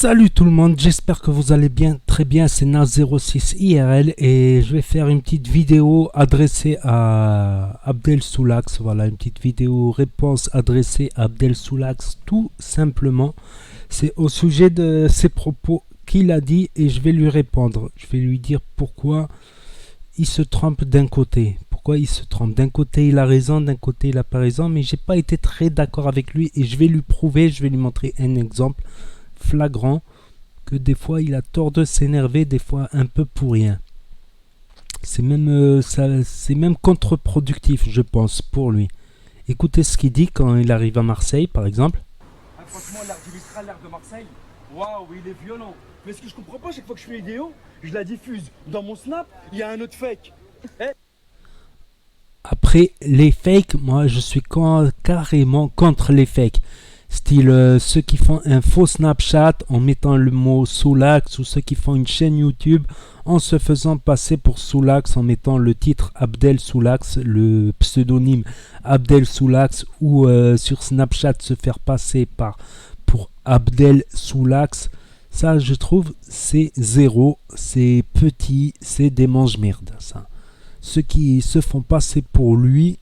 Salut tout le monde, j'espère que vous allez bien, très bien, c'est Naz06 IRL et je vais faire une petite vidéo adressée à Abdel Soulax. Voilà, une petite vidéo réponse adressée à Abdel Soulax tout simplement. C'est au sujet de ses propos qu'il a dit et je vais lui répondre. Je vais lui dire pourquoi il se trompe d'un côté. Pourquoi il se trompe. D'un côté il a raison, d'un côté il n'a pas raison, mais j'ai pas été très d'accord avec lui et je vais lui prouver, je vais lui montrer un exemple flagrant que des fois il a tort de s'énerver, des fois un peu pour rien. C'est même c'est même contre-productif, je pense, pour lui. Écoutez ce qu'il dit quand il arrive à Marseille, par exemple. Ah, franchement, l'air du Mistral, l'air de Marseille, waouh, il est violent. Mais ce que je comprends pas, chaque fois que je fais une vidéo, je la diffuse. Dans mon snap, il y a un autre fake. Après, les fakes, moi je suis carrément contre les fakes. Style ceux qui font un faux Snapchat en mettant le mot Soulax, ou ceux qui font une chaîne YouTube en se faisant passer pour Soulax en mettant le titre Abdel Soulax, le pseudonyme Abdel Soulax, ou sur Snapchat se faire passer pour Abdel Soulax. Ça, je trouve, c'est zéro, c'est petit, c'est des mange-merde, ça. Ceux qui se font passer pour lui,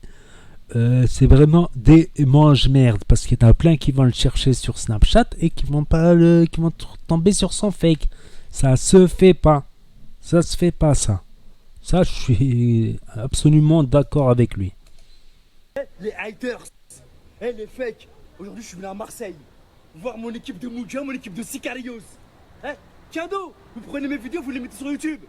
c'est vraiment des mange-merde, parce qu'il y en a plein qui vont le chercher sur Snapchat et qui vont tomber sur son fake. Ça se fait pas. Ça se fait pas, ça. Ça, je suis absolument d'accord avec lui. Les haters, les fakes. Aujourd'hui, je suis venu à Marseille voir mon équipe de Mouja, mon équipe de Sicarios. Cadeau, vous prenez mes vidéos, vous les mettez sur YouTube.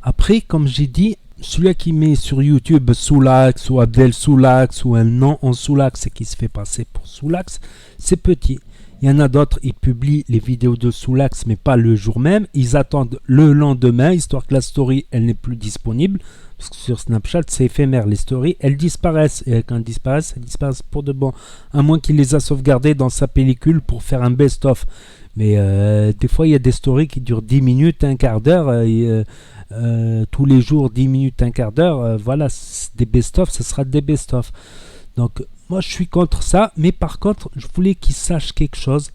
Après, comme j'ai dit, celui qui met sur YouTube Soulax ou Abdel Soulax ou un nom en Soulax et qui se fait passer pour Soulax, c'est petit. Il y en a d'autres, ils publient les vidéos de Soulax mais pas le jour même. Ils attendent le lendemain, histoire que la story, elle n'est plus disponible. Parce que sur Snapchat, c'est éphémère, les stories, elles disparaissent. Et quand elles disparaissent pour de bon. À moins qu'il les a sauvegardées dans sa pellicule pour faire un best-of. Mais des fois, il y a des stories qui durent 10 minutes, un quart d'heure. Tous les jours 10 minutes, un quart d'heure, voilà, des best-of, ce sera des best-of. Donc moi je suis contre ça, mais par contre je voulais qu'il sache quelque chose.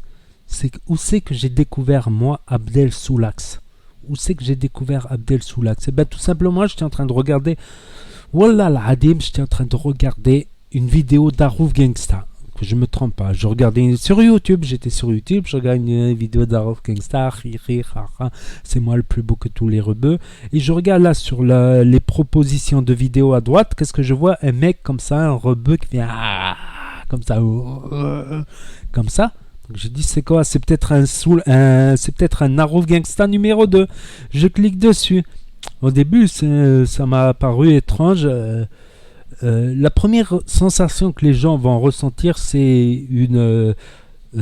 C'est où c'est que j'ai découvert moi Abdel Soulax. Où c'est que j'ai découvert Abdel Soulax? Et bien tout simplement j'étais en train de regarder, Wallah l'Adim, j'étais en train de regarder une vidéo d'Arouf Gangsta. Je me trompe pas, je regardais sur YouTube, j'étais sur YouTube, je regarde une vidéo d'Arouf Gangsta, c'est moi le plus beau que tous les rebeux, et je regarde là sur les propositions de vidéos à droite, qu'est-ce que je vois? Un mec comme ça, un rebeu qui fait comme ça, comme ça. Donc je dis c'est quoi? C'est peut-être c'est peut-être un Arouf Gangsta numéro 2. Je clique dessus. Au début, ça m'a paru étrange. La première sensation que les gens vont ressentir, c'est une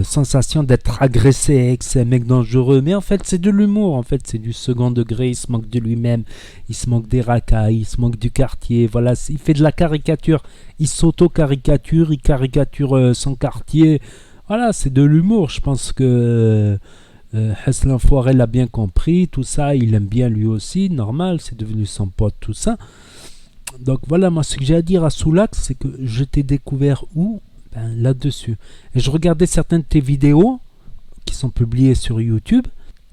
sensation d'être agressé, que c'est un mec dangereux. Mais en fait, c'est de l'humour. En fait, c'est du second degré. Il se moque de lui-même. Il se moque des racailles. Il se moque du quartier. Voilà, il fait de la caricature. Il s'auto-caricature. Il caricature son quartier. Voilà, c'est de l'humour. Je pense que Hess l'enfoiré l'a bien compris. Tout ça, il aime bien lui aussi. Normal, c'est devenu son pote, tout ça. Donc voilà, moi ce que j'ai à dire à Soulax, c'est que je t'ai découvert où? Ben, là-dessus. Et je regardais certaines de tes vidéos qui sont publiées sur YouTube.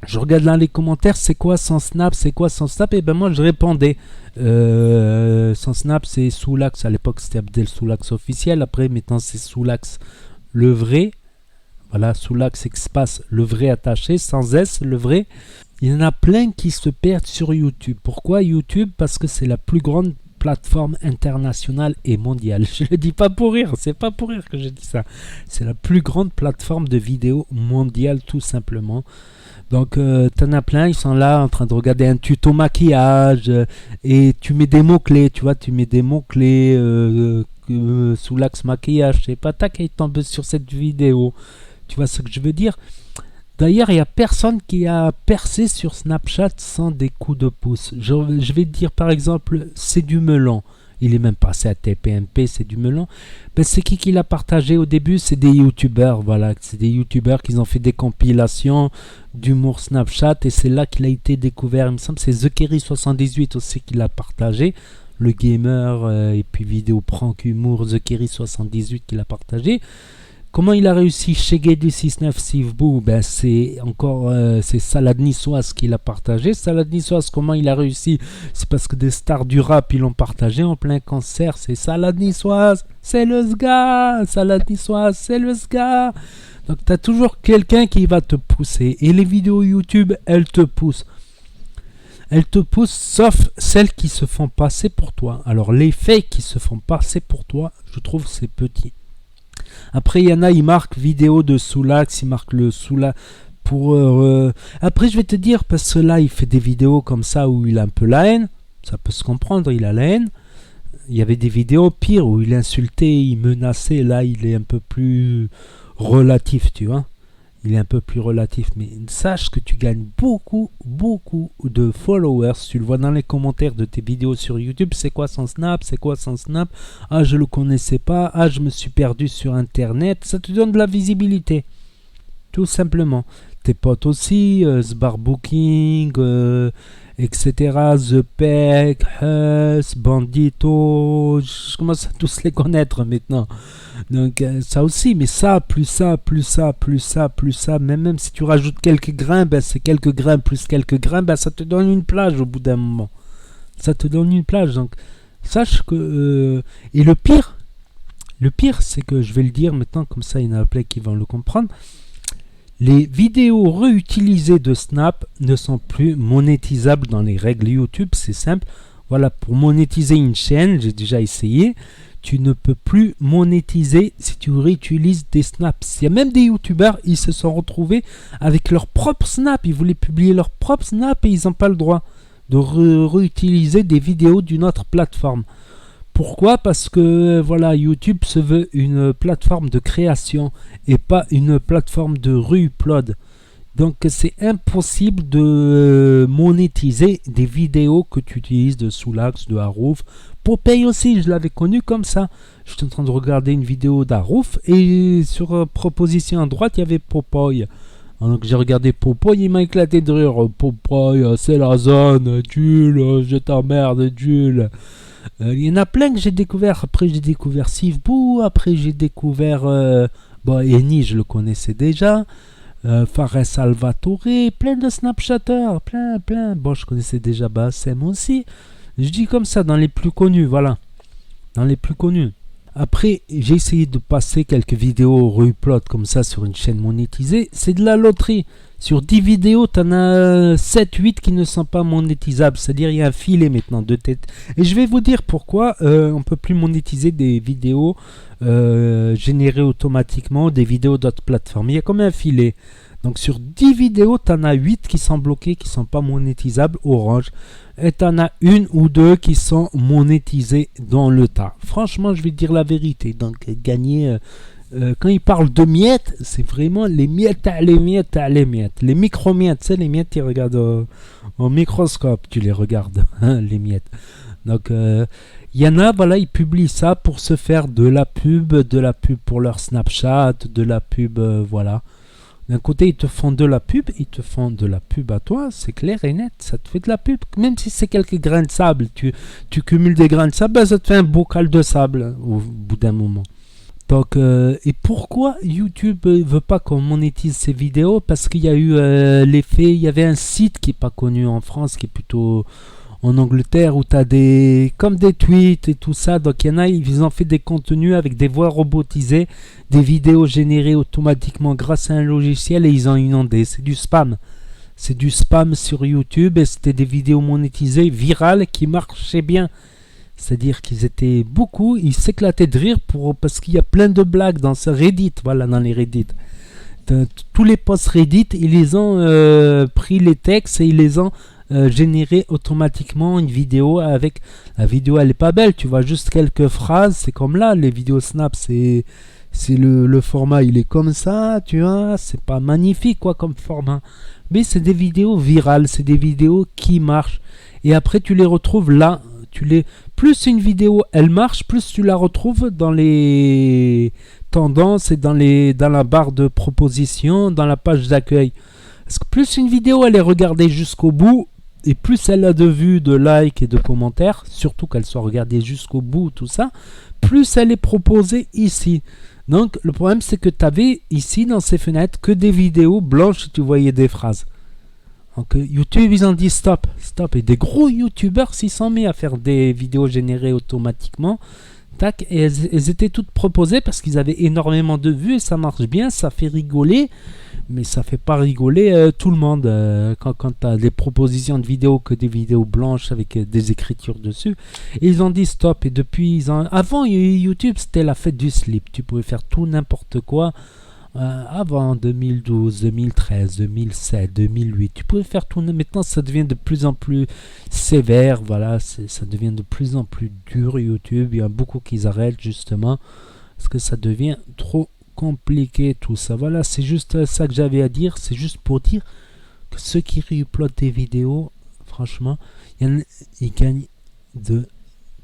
Je regarde là les commentaires, c'est quoi son snap, c'est quoi son snap? Et ben moi je répondais. Son snap c'est Soulax, à l'époque c'était Abdel Soulax officiel, après maintenant c'est Soulax le vrai. Voilà, Soulax espace le vrai attaché, sans S, le vrai. Il y en a plein qui se perdent sur YouTube. Pourquoi YouTube? Parce que c'est la plus grande plateforme internationale et mondiale. Je le dis pas pour rire, c'est pas pour rire que je dis ça. C'est la plus grande plateforme de vidéos mondiale tout simplement. Donc t'en as plein, ils sont là en train de regarder un tuto maquillage et tu mets des mots-clés, tu vois, tu mets des mots-clés Soulax maquillage, je sais pas, tac, ils tombent sur cette vidéo. Tu vois ce que je veux dire? D'ailleurs, il n'y a personne qui a percé sur Snapchat sans des coups de pouce. Je vais te dire par exemple, c'est du melon. Il est même passé à TPMP, c'est du melon. Ben, c'est qui l'a partagé au début? C'est des youtubeurs, voilà. C'est des youtubeurs qui ont fait des compilations d'humour Snapchat et c'est là qu'il a été découvert. Il me semble que c'est TheKerry78 aussi qui l'a partagé. Le gamer et puis vidéo prank humour TheKerry78 qui l'a partagé. Comment il a réussi chez du 69 Sivbou? Ben c'est encore c'est Salade Niçoise qui l'a partagé. Salade Niçoise, comment il a réussi? C'est parce que des stars du rap ils l'ont partagé en plein concert. C'est Salade Niçoise, c'est le SGA. Salade Niçoise, c'est le SGA. Donc tu as toujours quelqu'un qui va te pousser. Et les vidéos YouTube, elles te poussent. Elles te poussent, sauf celles qui se font passer pour toi. Alors les fakes qui se font passer pour toi, je trouve c'est petit. Après, il y en a, ils marquent vidéo de Soulax, ils marquent le Soulax pour... Après, je vais te dire, parce que là, il fait des vidéos comme ça où il a un peu la haine. Ça peut se comprendre, il a la haine. Il y avait des vidéos pires où il insultait, il menaçait. Là, il est un peu plus relatif, tu vois. Il est un peu plus relatif. Mais sache que tu gagnes beaucoup, beaucoup de followers. Tu le vois dans les commentaires de tes vidéos sur YouTube. C'est quoi son snap? C'est quoi son snap? Ah, je le connaissais pas. Ah, je me suis perdu sur Internet. Ça te donne de la visibilité. Tout simplement. Tes potes aussi. Sbarbooking, etc. The Peck, Hus, Bandito. Je commence à tous les connaître maintenant. Donc ça aussi, mais ça, plus ça, plus ça, plus ça, plus ça, même si tu rajoutes quelques grains, ben, c'est quelques grains plus quelques grains, ben, ça te donne une plage au bout d'un moment. Ça te donne une plage. Donc sache que... et le pire, c'est que je vais le dire maintenant, comme ça il y en a plein qui vont le comprendre. Les vidéos réutilisées de Snap ne sont plus monétisables dans les règles YouTube, c'est simple. Voilà, pour monétiser une chaîne, j'ai déjà essayé. Tu ne peux plus monétiser si tu réutilises des snaps. Il y a même des youtubeurs, ils se sont retrouvés avec leur propre snap. Ils voulaient publier leur propre snap et ils n'ont pas le droit de réutiliser des vidéos d'une autre plateforme. Pourquoi? Parce que voilà, YouTube se veut une plateforme de création et pas une plateforme de re-upload. Donc c'est impossible de monétiser des vidéos que tu utilises de Soulax, de Harouf. Popeye aussi, je l'avais connu comme ça. J'étais en train de regarder une vidéo d'Harouf et sur proposition à droite, il y avait Popeye. Donc j'ai regardé Popeye, il m'a éclaté de rire. Popeye, c'est la zone, Jules, je t'emmerde, Jules. Il y en a plein que j'ai découvert. Après j'ai découvert Sivbou, après j'ai découvert... Eni, je le connaissais déjà. Fares Salvatore, plein de Snapchatters, plein. Bon, je connaissais déjà Bassem aussi. Je dis comme ça, dans les plus connus, voilà. Dans les plus connus. Après, j'ai essayé de passer quelques vidéos re-upload comme ça sur une chaîne monétisée. C'est de la loterie. Sur 10 vidéos, tu en as 7-8 qui ne sont pas monétisables. C'est-à-dire, il y a un filet maintenant de tête. Et je vais vous dire pourquoi on ne peut plus monétiser des vidéos générées automatiquement, des vidéos d'autres plateformes. Il y a comme un filet. Donc sur 10 vidéos, tu en as 8 qui sont bloquées, qui ne sont pas monétisables, Orange. Et tu en as une ou deux qui sont monétisées dans le tas. Franchement, je vais te dire la vérité. Donc gagner... quand ils parlent de miettes, c'est vraiment les miettes. Les micro-miettes, tu sais, les miettes, tu regardes au microscope, tu les regardes, hein, les miettes. Donc, il y en a, voilà, ils publient ça pour se faire de la pub pour leur Snapchat, de la pub, voilà. D'un côté, ils te font de la pub, à toi, c'est clair et net, ça te fait de la pub. Même si c'est quelques grains de sable, tu cumules des grains de sable, ben, ça te fait un bocal de sable au bout d'un moment. Donc, et pourquoi YouTube ne veut pas qu'on monétise ces vidéos? Parce qu'il y a eu l'effet, il y avait un site qui n'est pas connu en France, qui est plutôt en Angleterre, où tu as comme des tweets et tout ça. Donc il y en a, ils ont fait des contenus avec des voix robotisées, des vidéos générées automatiquement grâce à un logiciel et ils ont inondé. C'est du spam. C'est du spam sur YouTube et c'était des vidéos monétisées, virales, qui marchaient bien. C'est-à-dire qu'ils étaient beaucoup, ils s'éclataient de rire parce qu'il y a plein de blagues dans ce Reddit, voilà, dans les Reddit. Tous les posts Reddit, ils les ont pris les textes et ils les ont généré automatiquement une vidéo avec... La vidéo, elle est pas belle, tu vois, juste quelques phrases, c'est comme là, les vidéos Snap, c'est le format, il est comme ça, tu vois, c'est pas magnifique, quoi, comme format. Mais c'est des vidéos virales, c'est des vidéos qui marchent. Et après, tu les retrouves là, plus une vidéo elle marche, plus tu la retrouves dans les tendances et dans la barre de proposition, dans la page d'accueil. Parce que plus une vidéo elle est regardée jusqu'au bout et plus elle a de vues, de likes et de commentaires, surtout qu'elle soit regardée jusqu'au bout, tout ça, plus elle est proposée ici. Donc le problème c'est que tu avais ici dans ces fenêtres que des vidéos blanches et tu voyais des phrases. Donc YouTube ils ont dit stop, stop. Et des gros YouTubeurs s'y sont mis à faire des vidéos générées automatiquement. Tac, et elles étaient toutes proposées parce qu'ils avaient énormément de vues et ça marche bien, ça fait rigoler. Mais ça fait pas rigoler tout le monde quand tu as des propositions de vidéos que des vidéos blanches avec des écritures dessus. Et ils ont dit stop. Et depuis, avant YouTube, c'était la fête du slip. Tu pouvais faire tout n'importe quoi. Avant 2012, 2013, 2007, 2008, tu pouvais faire tout. Maintenant, ça devient de plus en plus sévère. Voilà, ça devient de plus en plus dur YouTube. Il y a beaucoup qui arrêtent justement parce que ça devient trop compliqué tout ça. Voilà, c'est juste ça que j'avais à dire. C'est juste pour dire que ceux qui uploadent des vidéos, franchement, ils gagnent de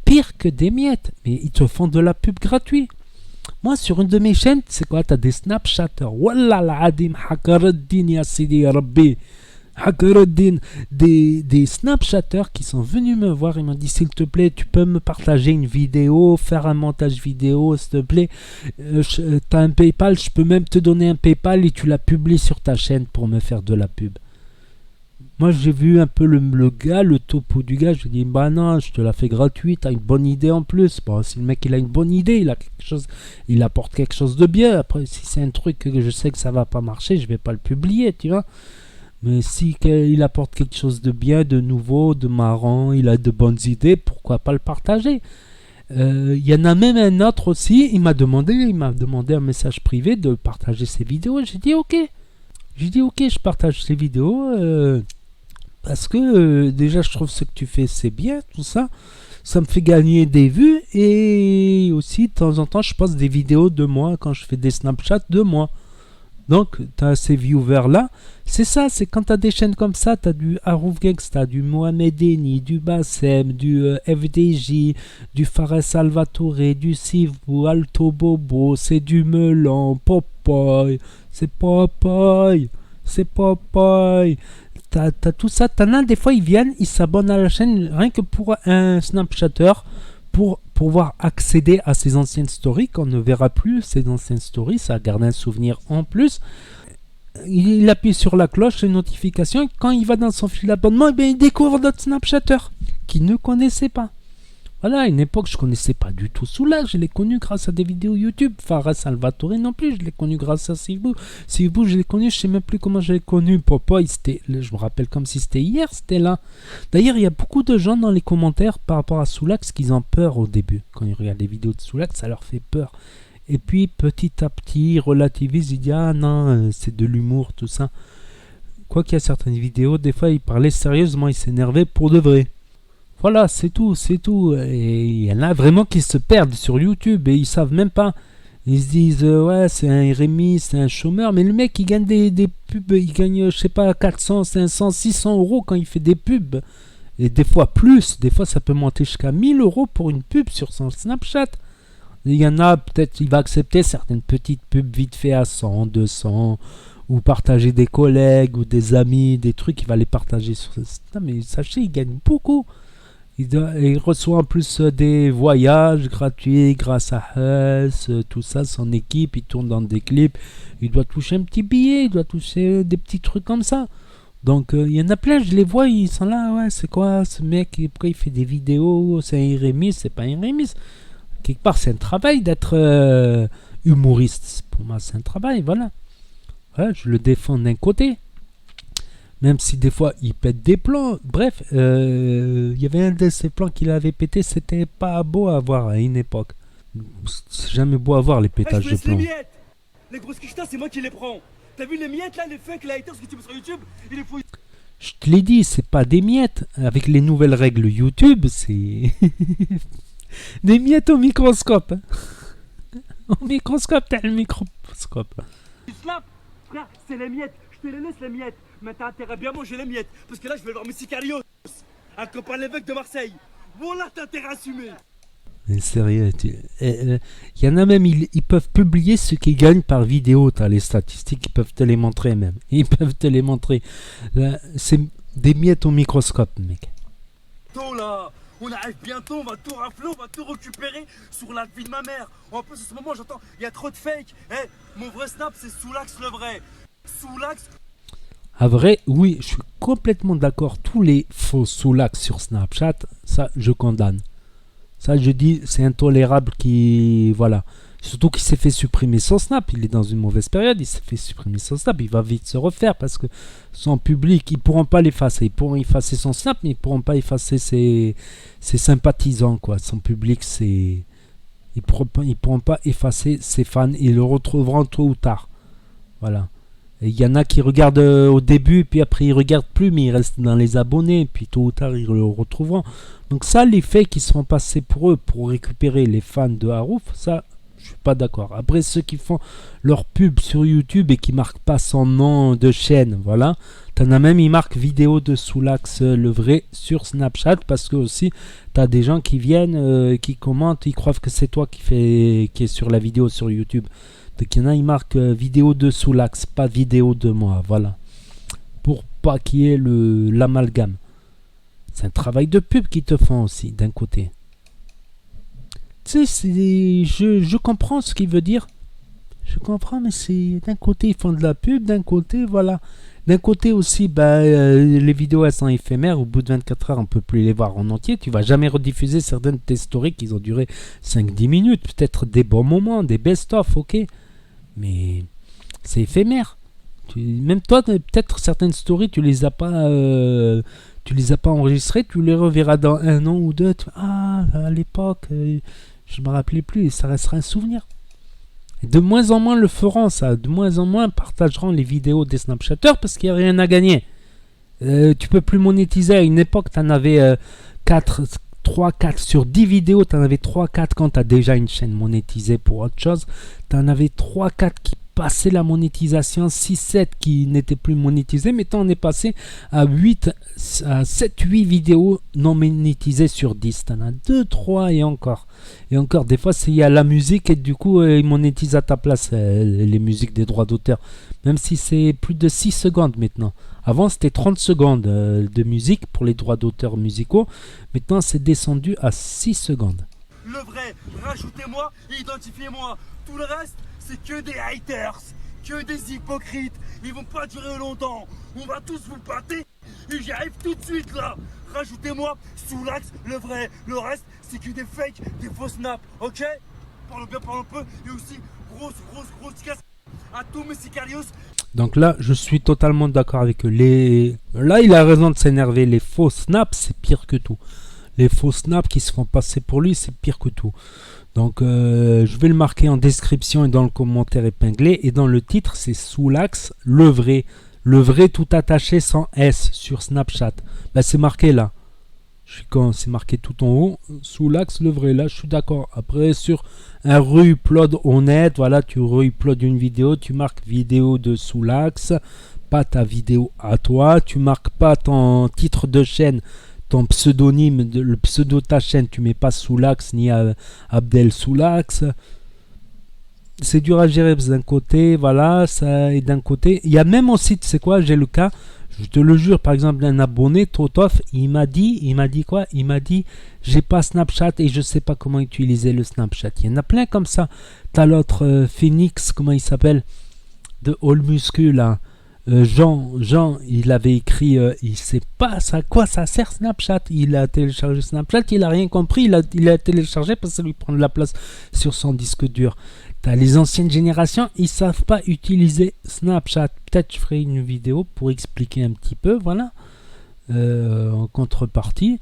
pire que des miettes. Mais ils te font de la pub gratuite. Moi, sur une de mes chaînes, c'est quoi? T'as des Snapchatters. Wallah l'adim, hakaruddin ya sidi ya rabbi. Hakaruddin. Des Snapchatters qui sont venus me voir. Ils m'ont dit, s'il te plaît, tu peux me partager une vidéo, faire un montage vidéo, s'il te plaît. T'as un PayPal, je peux même te donner un PayPal et tu la publies sur ta chaîne pour me faire de la pub. Moi, j'ai vu un peu le gars, le topo du gars. Je lui ai dit, bah non, je te la fais gratuite. T'as une bonne idée en plus. Bon, si le mec il a une bonne idée, il a quelque chose, il apporte quelque chose de bien. Après, si c'est un truc que je sais que ça va pas marcher, je vais pas le publier, tu vois. Mais si il apporte quelque chose de bien, de nouveau, de marrant, il a de bonnes idées, pourquoi pas le partager? Il y en a même un autre aussi. Il m'a demandé un message privé de partager ses vidéos. J'ai dit ok. Je partage ses vidéos. Parce que déjà je trouve ce que tu fais c'est bien, tout ça. Ça me fait gagner des vues. Et aussi de temps en temps je poste des vidéos de moi quand je fais des Snapchat de moi. Donc tu as ces viewers là. C'est ça, c'est quand tu as des chaînes comme ça. Tu as du Harouf Gangsta, du Mohamed Eni, du Bassem, du FDJ, du Fares Salvatore, du Sivou, Alto Bobo, c'est du Melon, Popeye, c'est Popeye. T'as tout ça, t'en as des fois ils viennent, ils s'abonnent à la chaîne rien que pour un Snapchatter pour pouvoir accéder à ses anciennes stories qu'on ne verra plus ces anciennes stories, ça garde un souvenir en plus. Il appuie sur la cloche, les notifications, et quand il va dans son fil d'abonnement, il découvre d'autres Snapchatters qu'il ne connaissait pas. Voilà, à une époque, je connaissais pas du tout Soulax, je l'ai connu grâce à des vidéos YouTube. Fares Salvatore non plus, je l'ai connu grâce à Sivou. Sivou, je l'ai connu, je sais même plus comment je l'ai connu. Popeye, je me rappelle comme si c'était hier, c'était là. D'ailleurs, il y a beaucoup de gens dans les commentaires par rapport à Soulax qui ont peur au début. Quand ils regardent les vidéos de Soulax, ça leur fait peur. Et puis, petit à petit, ils relativisent, ils disent, ah non, c'est de l'humour, tout ça. Quoi qu'il y a certaines vidéos, des fois, ils parlaient sérieusement, ils s'énervaient pour de vrai. Voilà, c'est tout. Et il y en a vraiment qui se perdent sur YouTube et ils savent même pas. Ils se disent, ouais, c'est un RMI, c'est un chômeur. Mais le mec, il gagne des pubs, il gagne, je sais pas, 400, 500, 600 euros quand il fait des pubs. Et des fois plus. Des fois, ça peut monter jusqu'à 1000 euros pour une pub sur son Snapchat. Il y en a, peut-être, il va accepter certaines petites pubs vite fait à 100, 200. Ou partager des collègues ou des amis, des trucs, il va les partager sur Snapchat. Mais sachez, il gagne beaucoup. Il reçoit en plus des voyages gratuits grâce à Hus, tout ça, son équipe, il tourne dans des clips, il doit toucher un petit billet, il doit toucher des petits trucs comme ça. Donc il y en a plein, je les vois, ils sont là, ouais, c'est quoi ce mec, pourquoi il fait des vidéos, c'est un Rémis, c'est pas un Rémis. Quelque part, c'est un travail d'être humoriste, pour moi c'est un travail, voilà. Voilà, je le défends d'un côté. Même si des fois il pète des plans. Bref, il y avait un de ces plans qu'il avait pété, c'était pas beau à voir à une époque. C'est jamais beau à voir les pétages de plans. Les miettes, les grosses quichetas, c'est moi qui les prends. T'as vu les miettes là, les fakes, les haters que tu mets sur YouTube, il les faut. Je te l'ai dit, c'est pas des miettes. Avec les nouvelles règles YouTube, c'est des miettes au microscope. Au microscope, t'as le microscope. Tu slaps, frère, c'est les miettes. Je te les laisse les miettes. Mais t'as intérêt à bien manger les miettes. Parce que là, je vais voir mes Sicarios. Un copain l'évêque de Marseille. Voilà, t'as intérêt à assumer. Mais sérieux, il y en a même, ils peuvent publier ce qu'ils gagnent par vidéo. T'as les statistiques, ils peuvent te les montrer même. Ils peuvent te les montrer. Là, c'est des miettes au microscope, mec. Là, On arrive bientôt, on va tout rafler, on va tout récupérer sur la vie de ma mère. En plus, en ce moment, j'entends, il y a trop de fake. Mon vrai Snap, c'est Soulax le vrai. Soulax. À vrai, oui, je suis complètement d'accord. Tous les faux Soulax sur Snapchat, ça, je condamne. Ça, je dis, c'est intolérable qui... Voilà. Surtout qu'il s'est fait supprimer son Snap. Il est dans une mauvaise période. Il s'est fait supprimer son Snap. Il va vite se refaire parce que son public, ils ne pourront pas l'effacer. Ils pourront effacer son Snap, mais ils ne pourront pas effacer ses sympathisants, quoi. Son public, c'est... Ils pourront pas effacer ses fans. Ils le retrouveront tôt ou tard. Voilà. Il y en a qui regardent au début, puis après ils regardent plus, mais ils restent dans les abonnés, puis tôt ou tard ils le retrouveront. Donc ça, les faits qui sont passés pour eux, pour récupérer les fans de Harouf, ça, je suis pas d'accord. Après, ceux qui font leur pub sur YouTube et qui marquent pas son nom de chaîne, voilà. T'en as même, ils marquent vidéo de Soulax le vrai sur Snapchat, parce que aussi, t'as des gens qui viennent, qui commentent, ils croient que c'est toi qui est sur la vidéo sur YouTube. Donc il y en a, ils marquent vidéo de Soulax, pas vidéo de moi, voilà. Pour pas qu'il y ait l'amalgame. C'est un travail de pub qu'ils te font aussi, d'un côté. Tu sais, je comprends ce qu'il veut dire. Je comprends, mais c'est d'un côté, ils font de la pub, d'un côté, voilà. D'un côté aussi, les vidéos, elles sont éphémères. Au bout de 24 heures, on ne peut plus les voir en entier. Tu vas jamais rediffuser certaines de tes stories qui ont duré 5-10 minutes. Peut-être des bons moments, des best-of, ok. Mais c'est éphémère. Même toi, peut-être certaines stories, tu les as pas enregistrées. Tu les reverras dans 1 an ou 2. Ah, à l'époque, je me rappelais plus. Et ça restera un souvenir. Et de moins en moins le feront, ça. De moins en moins partageront les vidéos des Snapchatters parce qu'il n'y a rien à gagner. Tu peux plus monétiser. À une époque, tu en avais 3, 4 sur 10 vidéos. Tu en avais 3, 4 quand tu as déjà une chaîne monétisée pour autre chose. Tu en avais 3, 4 qui passaient la monétisation, 6, 7 qui n'étaient plus monétisées. Maintenant, on est passé à 7, 8 vidéos non monétisées sur 10. Tu en as 2, 3 et encore. Et encore, des fois, il y a la musique et du coup, ils monétisent à ta place les musiques des droits d'auteur. Même si c'est plus de 6 secondes maintenant. Avant, c'était 30 secondes de musique pour les droits d'auteur musicaux. Maintenant, c'est descendu à 6 secondes. Le vrai, rajoutez-moi, identifiez-moi. Tout le reste, c'est que des haters, que des hypocrites. Ils vont pas durer longtemps. On va tous vous pâter. Et j'y arrive tout de suite là. Rajoutez-moi Soulax, le vrai. Le reste, c'est que des fakes, des faux snaps, ok? Parle bien, parle un peu. Et aussi, grosse casse à tous mes sicarios. Donc là, je suis totalement d'accord avec eux. Là, il a raison de s'énerver. Les faux snaps, c'est pire que tout. Les faux snaps qui se font passer pour lui, c'est pire que tout. Donc, je vais le marquer en description et dans le commentaire épinglé. Et dans le titre, c'est Soulax, le vrai. Le vrai tout attaché sans S sur Snapchat. C'est marqué là. C'est marqué tout en haut. Soulax, le vrai. Là, je suis d'accord. Après, sur un re-upload honnête, voilà, tu re-uploads une vidéo. Tu marques vidéo de Soulax. Pas ta vidéo à toi. Tu marques pas ton titre de chaîne. Ton pseudonyme, le pseudo de ta chaîne, tu mets pas Soulax ni Abdel Soulax. C'est dur à gérer d'un côté, voilà, ça, et d'un côté, il y a même aussi, tu sais quoi, j'ai le cas, je te le jure, par exemple, un abonné, Totof, il m'a dit quoi? Il m'a dit, j'ai pas Snapchat et je sais pas comment utiliser le Snapchat. Il y en a plein comme ça. T'as l'autre Phoenix, comment il s'appelle? De All Muscu, là. Jean, il avait écrit, il sait pas à quoi ça sert Snapchat. Il a téléchargé Snapchat, il a rien compris. Il a téléchargé parce que ça lui prend de la place sur son disque dur. T'as les anciennes générations, ils savent pas utiliser Snapchat. Peut-être je ferai une vidéo pour expliquer un petit peu, voilà. En contrepartie.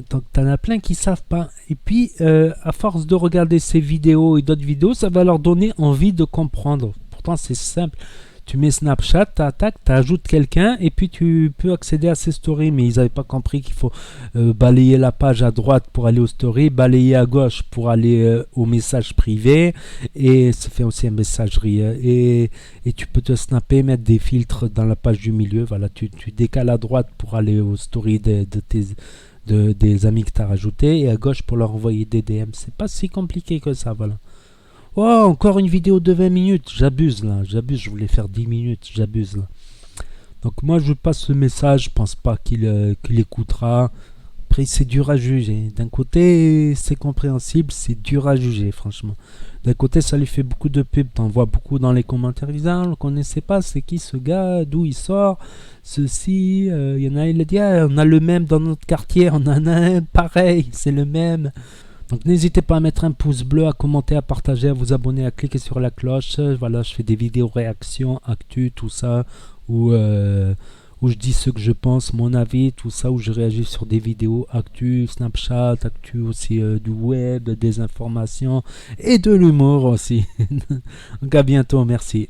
Donc t'en as plein qui savent pas. Et puis à force de regarder ces vidéos et d'autres vidéos, ça va leur donner envie de comprendre. Pourtant c'est simple. Tu mets Snapchat, tu ajoutes quelqu'un et puis tu peux accéder à ses stories. Mais ils n'avaient pas compris qu'il faut balayer la page à droite pour aller aux stories, balayer à gauche pour aller aux messages privés. Et ça fait aussi une messagerie. Et tu peux te snapper, mettre des filtres dans la page du milieu. Voilà, tu décales à droite pour aller aux stories des amis que tu as rajoutés et à gauche pour leur envoyer des DM. C'est pas si compliqué que ça, voilà. Oh, encore une vidéo de 20 minutes. J'abuse là, je voulais faire 10 minutes, j'abuse là. Donc moi je passe le message, je pense pas qu'il écoutera. Après, c'est dur à juger. D'un côté, c'est compréhensible, c'est dur à juger, franchement. D'un côté, ça lui fait beaucoup de pub. T'en vois beaucoup dans les commentaires. Ils disent, ah, on ne le connaissait pas, c'est qui ce gars, d'où il sort, ceci. Il y en a, il a dit, ah, on a le même dans notre quartier, on en a un pareil, c'est le même. Donc n'hésitez pas à mettre un pouce bleu, à commenter, à partager, à vous abonner, à cliquer sur la cloche. Voilà, je fais des vidéos réactions, actu, tout ça, où je dis ce que je pense, mon avis, tout ça, où je réagis sur des vidéos actu, Snapchat, actu aussi du web, des informations et de l'humour aussi. Donc à bientôt, merci.